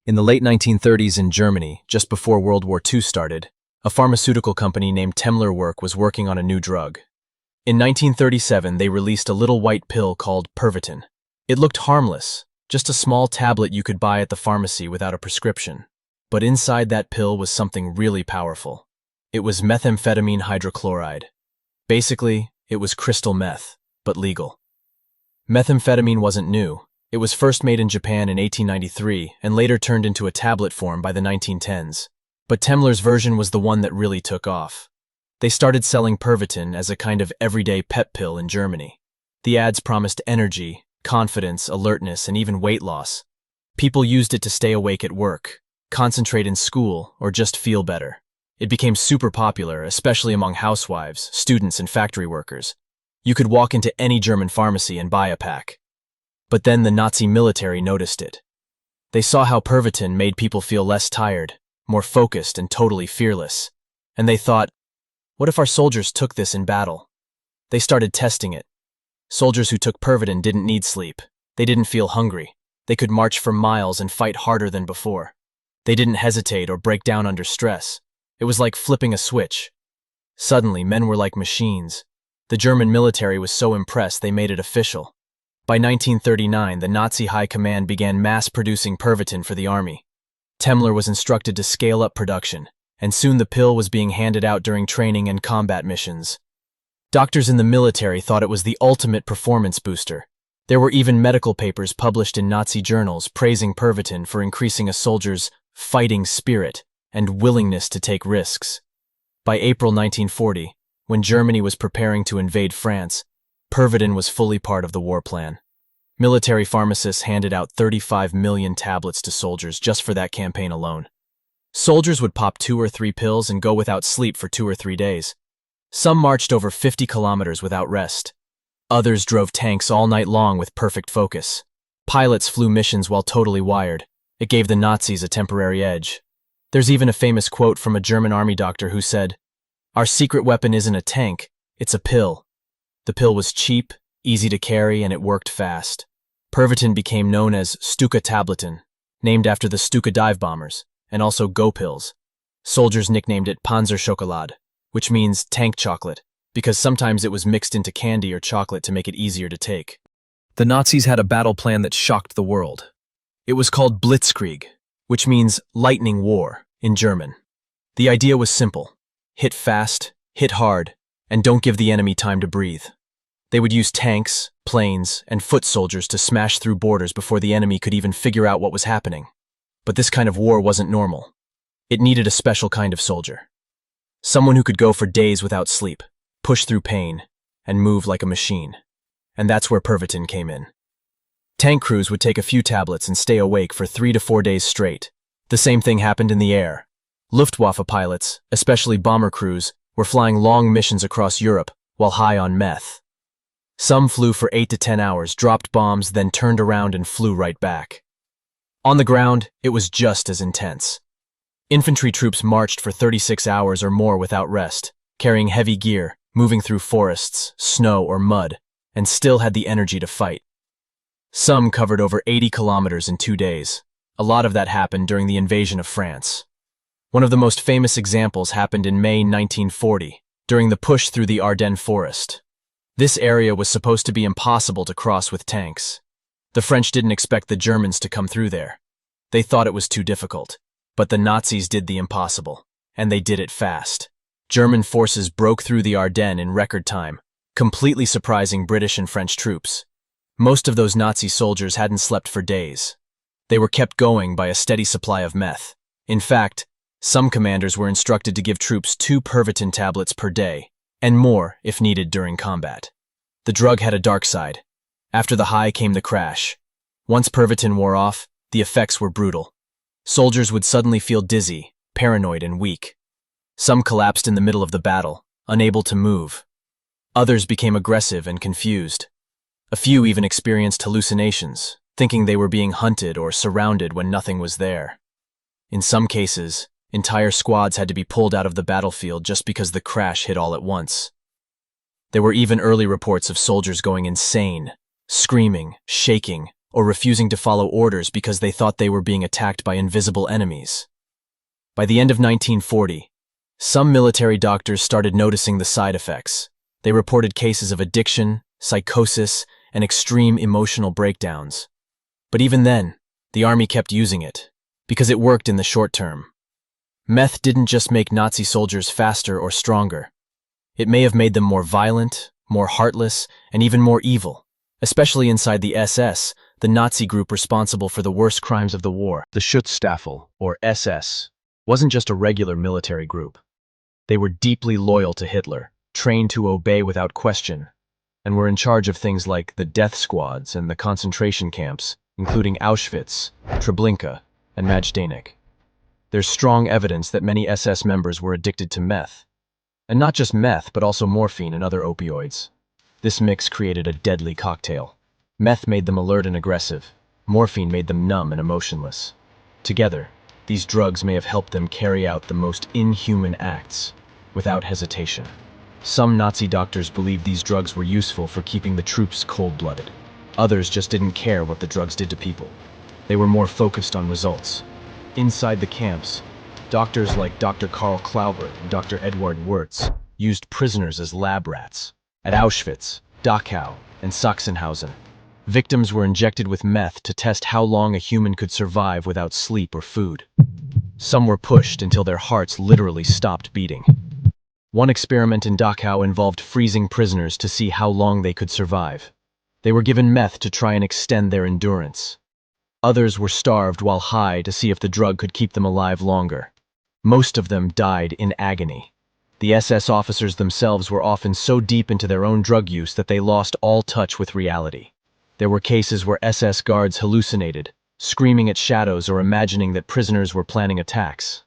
In the late 1930s in Germany, just before World War II started, a pharmaceutical company named Temmler was working on a new drug. In 1937, they released a little white pill called Pervitin. It looked harmless, just a small tablet you could buy at the pharmacy without a prescription. But inside that pill was something really powerful. It was methamphetamine hydrochloride. Basically, it was crystal meth, but legal. Methamphetamine wasn't new. It was first made in Japan in 1893 and later turned into a tablet form by the 1910s. But Temmler's version was the one that really took off. They started selling Pervitin as a kind of everyday pep pill in Germany. The ads promised energy, confidence, alertness, and even weight loss. People used it to stay awake at work, concentrate in school, or just feel better. It became super popular, especially among housewives, students, and factory workers. You could walk into any German pharmacy and buy a pack. But then the Nazi military noticed it. They saw how Pervitin made people feel less tired, more focused, and totally fearless. And they thought, what if our soldiers took this in battle? They started testing it. Soldiers who took Pervitin didn't need sleep. They didn't feel hungry. They could march for miles and fight harder than before. They didn't hesitate or break down under stress. It was like flipping a switch. Suddenly, men were like machines. The German military was so impressed they made it official. By 1939, the Nazi High Command began mass-producing Pervitin for the army. Temmler was instructed to scale up production, and soon the pill was being handed out during training and combat missions. Doctors in the military thought it was the ultimate performance booster. There were even medical papers published in Nazi journals praising Pervitin for increasing a soldier's fighting spirit and willingness to take risks. By April 1940, when Germany was preparing to invade France, Pervitin was fully part of the war plan. Military pharmacists handed out 35 million tablets to soldiers just for that campaign alone. Soldiers would pop 2 or 3 pills and go without sleep for 2 or 3 days. Some marched over 50 kilometers without rest. Others drove tanks all night long with perfect focus. Pilots flew missions while totally wired. It gave the Nazis a temporary edge. There's even a famous quote from a German army doctor who said, "Our secret weapon isn't a tank, it's a pill." The pill was cheap, easy to carry, and it worked fast. Pervitin became known as Stuka-Tabletten, named after the Stuka dive bombers, and also Go pills. Soldiers nicknamed it Panzerschokolade, which means tank chocolate, because sometimes it was mixed into candy or chocolate to make it easier to take. The Nazis had a battle plan that shocked the world. It was called Blitzkrieg, which means lightning war in German. The idea was simple: hit fast, hit hard, and don't give the enemy time to breathe. They would use tanks, planes, and foot soldiers to smash through borders before the enemy could even figure out what was happening. But this kind of war wasn't normal. It needed a special kind of soldier. Someone who could go for days without sleep, push through pain, and move like a machine. And that's where Pervitin came in. Tank crews would take a few tablets and stay awake for 3 to 4 days straight. The same thing happened in the air. Luftwaffe pilots, especially bomber crews, were flying long missions across Europe while high on meth. Some flew for 8 to 10 hours, dropped bombs, then turned around and flew right back. On the ground, it was just as intense. Infantry troops marched for 36 hours or more without rest, carrying heavy gear, moving through forests, snow, or mud, and still had the energy to fight. Some covered over 80 kilometers in 2 days. A lot of that happened during the invasion of France. One of the most famous examples happened in May 1940, during the push through the Ardennes forest. This area was supposed to be impossible to cross with tanks. The French didn't expect the Germans to come through there. They thought it was too difficult. But the Nazis did the impossible, and they did it fast. German forces broke through the Ardennes in record time, completely surprising British and French troops. Most of those Nazi soldiers hadn't slept for days. They were kept going by a steady supply of meth. In fact, some commanders were instructed to give troops 2 Pervitin tablets per day, and more if needed during combat. The drug had a dark side. After the high came the crash. Once Pervitin wore off, the effects were brutal. Soldiers would suddenly feel dizzy, paranoid, and weak. Some collapsed in the middle of the battle, unable to move. Others became aggressive and confused. A few even experienced hallucinations, thinking they were being hunted or surrounded when nothing was there. In some cases, entire squads had to be pulled out of the battlefield just because the crash hit all at once. There were even early reports of soldiers going insane, screaming, shaking, or refusing to follow orders because they thought they were being attacked by invisible enemies. By the end of 1940, some military doctors started noticing the side effects. They reported cases of addiction, psychosis, and extreme emotional breakdowns. But even then, the army kept using it, because it worked in the short term. Meth didn't just make Nazi soldiers faster or stronger. It may have made them more violent, more heartless, and even more evil, especially inside the SS, the Nazi group responsible for the worst crimes of the war. The Schutzstaffel, or SS, wasn't just a regular military group. They were deeply loyal to Hitler, trained to obey without question, and were in charge of things like the death squads and the concentration camps, including Auschwitz, Treblinka, and Majdanek. There's strong evidence that many SS members were addicted to meth. And not just meth, but also morphine and other opioids. This mix created a deadly cocktail. Meth made them alert and aggressive. Morphine made them numb and emotionless. Together, these drugs may have helped them carry out the most inhuman acts, without hesitation. Some Nazi doctors believed these drugs were useful for keeping the troops cold-blooded. Others just didn't care what the drugs did to people. They were more focused on results. Inside the camps, doctors like Dr. Karl Klauber and Dr. Eduard Wirtz used prisoners as lab rats. At Auschwitz, Dachau, and Sachsenhausen, victims were injected with meth to test how long a human could survive without sleep or food. Some were pushed until their hearts literally stopped beating. One experiment in Dachau involved freezing prisoners to see how long they could survive. They were given meth to try and extend their endurance. Others were starved while high to see if the drug could keep them alive longer. Most of them died in agony. The SS officers themselves were often so deep into their own drug use that they lost all touch with reality. There were cases where SS guards hallucinated, screaming at shadows or imagining that prisoners were planning attacks.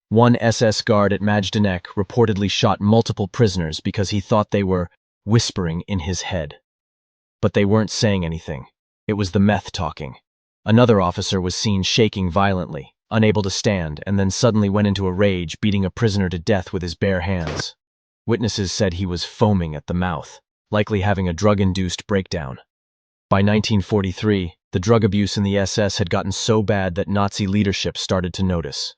One SS guard at Majdanek reportedly shot multiple prisoners because he thought they were whispering in his head. But they weren't saying anything. It was the meth talking. Another officer was seen shaking violently, unable to stand, and then suddenly went into a rage, beating a prisoner to death with his bare hands. Witnesses said he was foaming at the mouth, likely having a drug-induced breakdown. By 1943, the drug abuse in the SS had gotten so bad that Nazi leadership started to notice.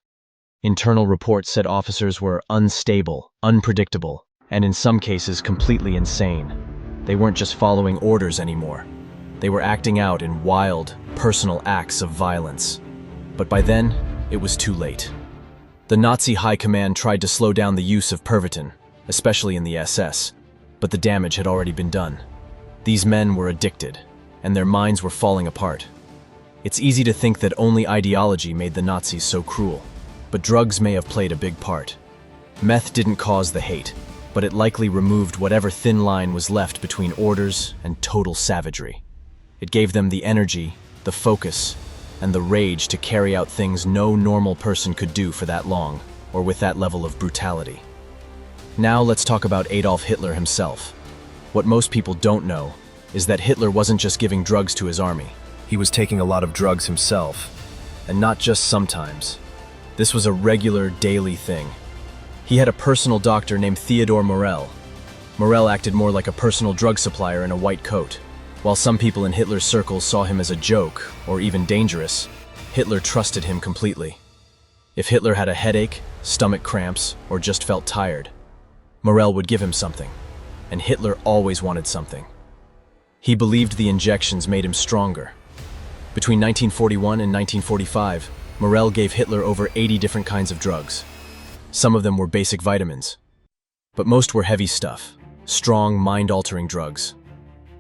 Internal reports said officers were unstable, unpredictable, and in some cases completely insane. They weren't just following orders anymore. They were acting out in wild, personal acts of violence. But by then, it was too late. The Nazi high command tried to slow down the use of Pervitin, especially in the SS, but the damage had already been done. These men were addicted, and their minds were falling apart. It's easy to think that only ideology made the Nazis so cruel, but drugs may have played a big part. Meth didn't cause the hate, but it likely removed whatever thin line was left between orders and total savagery. It gave them the energy, the focus, and the rage to carry out things no normal person could do for that long, or with that level of brutality. Now let's talk about Adolf Hitler himself. What most people don't know is that Hitler wasn't just giving drugs to his army. He was taking a lot of drugs himself, and not just sometimes. This was a regular, daily thing. He had a personal doctor named Theodor Morell. Morell acted more like a personal drug supplier in a white coat. While some people in Hitler's circles saw him as a joke, or even dangerous, Hitler trusted him completely. If Hitler had a headache, stomach cramps, or just felt tired, Morell would give him something, and Hitler always wanted something. He believed the injections made him stronger. Between 1941 and 1945, Morell gave Hitler over 80 different kinds of drugs. Some of them were basic vitamins, but most were heavy stuff, strong, mind-altering drugs.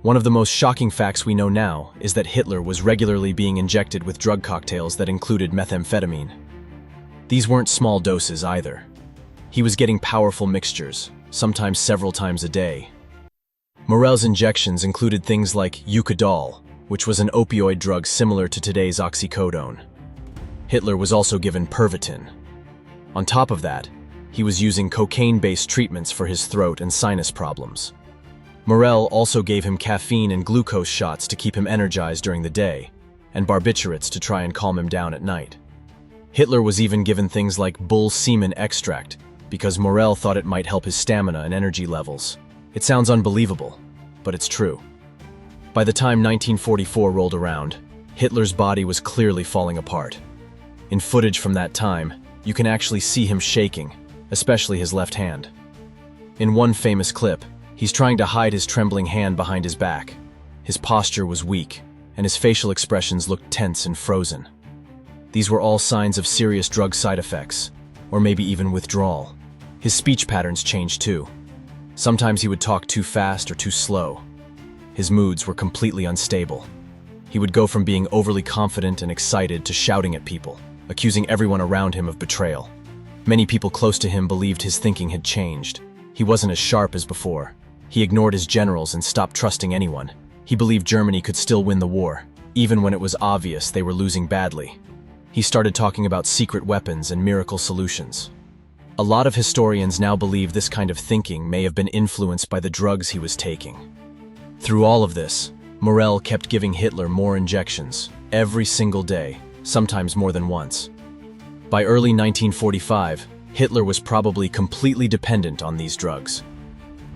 One of the most shocking facts we know now is that Hitler was regularly being injected with drug cocktails that included methamphetamine. These weren't small doses either. He was getting powerful mixtures, sometimes several times a day. Morell's injections included things like Eucadol, which was an opioid drug similar to today's oxycodone. Hitler was also given Pervitin. On top of that, he was using cocaine-based treatments for his throat and sinus problems. Morell also gave him caffeine and glucose shots to keep him energized during the day, and barbiturates to try and calm him down at night. Hitler was even given things like bull semen extract because Morell thought it might help his stamina and energy levels. It sounds unbelievable, but it's true. By the time 1944 rolled around, Hitler's body was clearly falling apart. In footage from that time, you can actually see him shaking, especially his left hand. In one famous clip, he's trying to hide his trembling hand behind his back. His posture was weak, and his facial expressions looked tense and frozen. These were all signs of serious drug side effects, or maybe even withdrawal. His speech patterns changed too. Sometimes he would talk too fast or too slow. His moods were completely unstable. He would go from being overly confident and excited to shouting at people, accusing everyone around him of betrayal. Many people close to him believed his thinking had changed. He wasn't as sharp as before. He ignored his generals and stopped trusting anyone. He believed Germany could still win the war, even when it was obvious they were losing badly. He started talking about secret weapons and miracle solutions. A lot of historians now believe this kind of thinking may have been influenced by the drugs he was taking. Through all of this, Morell kept giving Hitler more injections, every single day, sometimes more than once. By early 1945, Hitler was probably completely dependent on these drugs.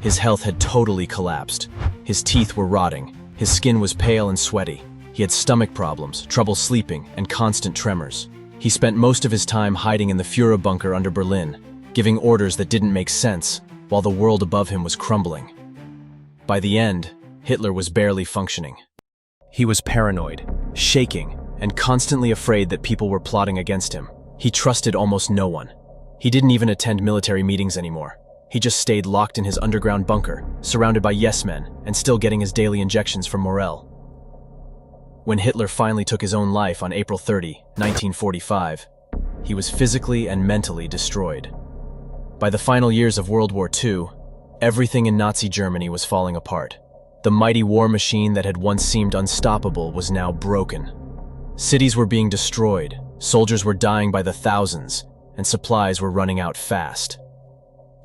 His health had totally collapsed. His teeth were rotting, his skin was pale and sweaty. He had stomach problems, trouble sleeping, and constant tremors. He spent most of his time hiding in the Führer bunker under Berlin, giving orders that didn't make sense, while the world above him was crumbling. By the end, Hitler was barely functioning. He was paranoid, shaking, and constantly afraid that people were plotting against him. He trusted almost no one. He didn't even attend military meetings anymore. He just stayed locked in his underground bunker, surrounded by yes-men, and still getting his daily injections from Morell. When Hitler finally took his own life on April 30, 1945, he was physically and mentally destroyed. By the final years of World War II, everything in Nazi Germany was falling apart. The mighty war machine that had once seemed unstoppable was now broken. Cities were being destroyed, soldiers were dying by the thousands, and supplies were running out fast.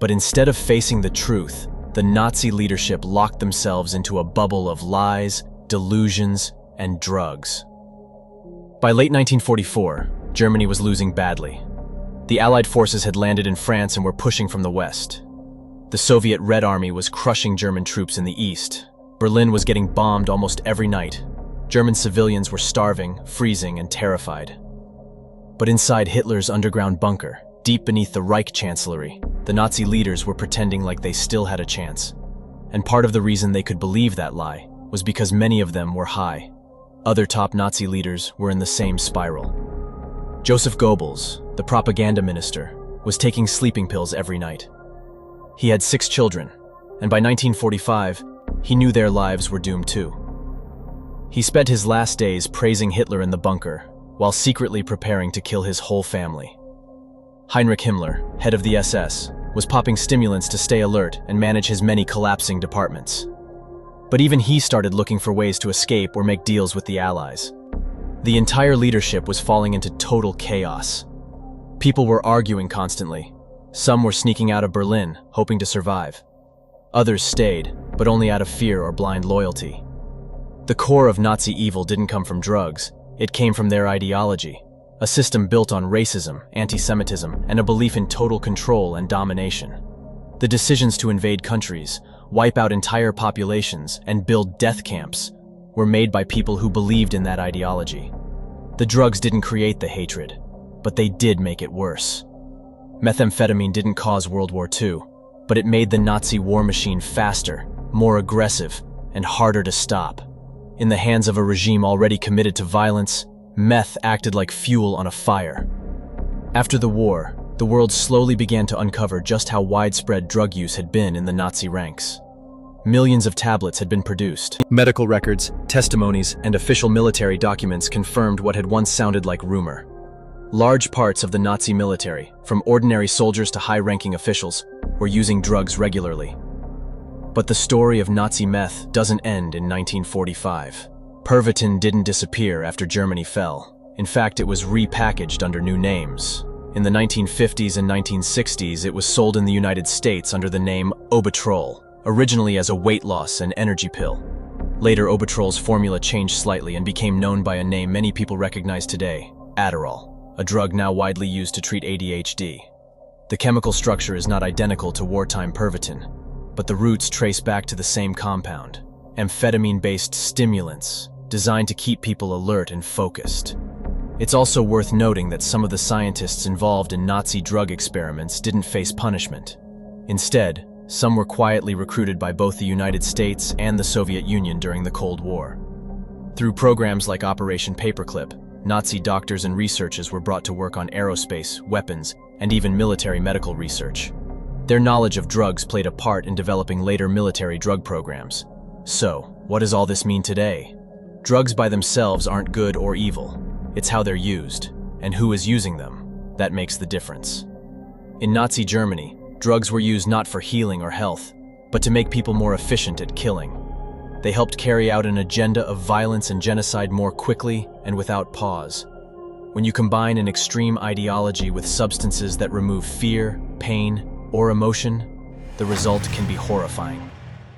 But instead of facing the truth, the Nazi leadership locked themselves into a bubble of lies, delusions, and drugs. By late 1944, Germany was losing badly. The Allied forces had landed in France and were pushing from the west. The Soviet Red Army was crushing German troops in the east. Berlin was getting bombed almost every night. German civilians were starving, freezing, and terrified. But inside Hitler's underground bunker, deep beneath the Reich Chancellery, the Nazi leaders were pretending like they still had a chance. And part of the reason they could believe that lie was because many of them were high. Other top Nazi leaders were in the same spiral. Joseph Goebbels, the propaganda minister, was taking sleeping pills every night. He had 6 children, and by 1945, he knew their lives were doomed too. He spent his last days praising Hitler in the bunker, while secretly preparing to kill his whole family. Heinrich Himmler, head of the SS, was popping stimulants to stay alert and manage his many collapsing departments. But even he started looking for ways to escape or make deals with the Allies. The entire leadership was falling into total chaos. People were arguing constantly. Some were sneaking out of Berlin, hoping to survive. Others stayed, but only out of fear or blind loyalty. The core of Nazi evil didn't come from drugs, it came from their ideology, a system built on racism, anti-Semitism, and a belief in total control and domination. The decisions to invade countries, wipe out entire populations, and build death camps were made by people who believed in that ideology. The drugs didn't create the hatred, but they did make it worse. Methamphetamine didn't cause World War II, but it made the Nazi war machine faster, more aggressive, and harder to stop. In the hands of a regime already committed to violence, meth acted like fuel on a fire. After the war, the world slowly began to uncover just how widespread drug use had been in the Nazi ranks. Millions of tablets had been produced. Medical records, testimonies, and official military documents confirmed what had once sounded like rumor. Large parts of the Nazi military, from ordinary soldiers to high-ranking officials, were using drugs regularly. But the story of Nazi meth doesn't end in 1945. Pervitin didn't disappear after Germany fell. In fact, it was repackaged under new names. In the 1950s and 1960s, it was sold in the United States under the name Obitrol, originally as a weight loss and energy pill. Later, Obitrol's formula changed slightly and became known by a name many people recognize today, Adderall, a drug now widely used to treat ADHD. The chemical structure is not identical to wartime Pervitin, but the roots trace back to the same compound, amphetamine-based stimulants, designed to keep people alert and focused. It's also worth noting that some of the scientists involved in Nazi drug experiments didn't face punishment. Instead, some were quietly recruited by both the United States and the Soviet Union during the Cold War. Through programs like Operation Paperclip, Nazi doctors and researchers were brought to work on aerospace, weapons, and even military medical research. Their knowledge of drugs played a part in developing later military drug programs. So, what does all this mean today? Drugs by themselves aren't good or evil. It's how they're used, and who is using them, that makes the difference. In Nazi Germany, drugs were used not for healing or health, but to make people more efficient at killing. They helped carry out an agenda of violence and genocide more quickly and without pause. When you combine an extreme ideology with substances that remove fear, pain, or emotion, the result can be horrifying.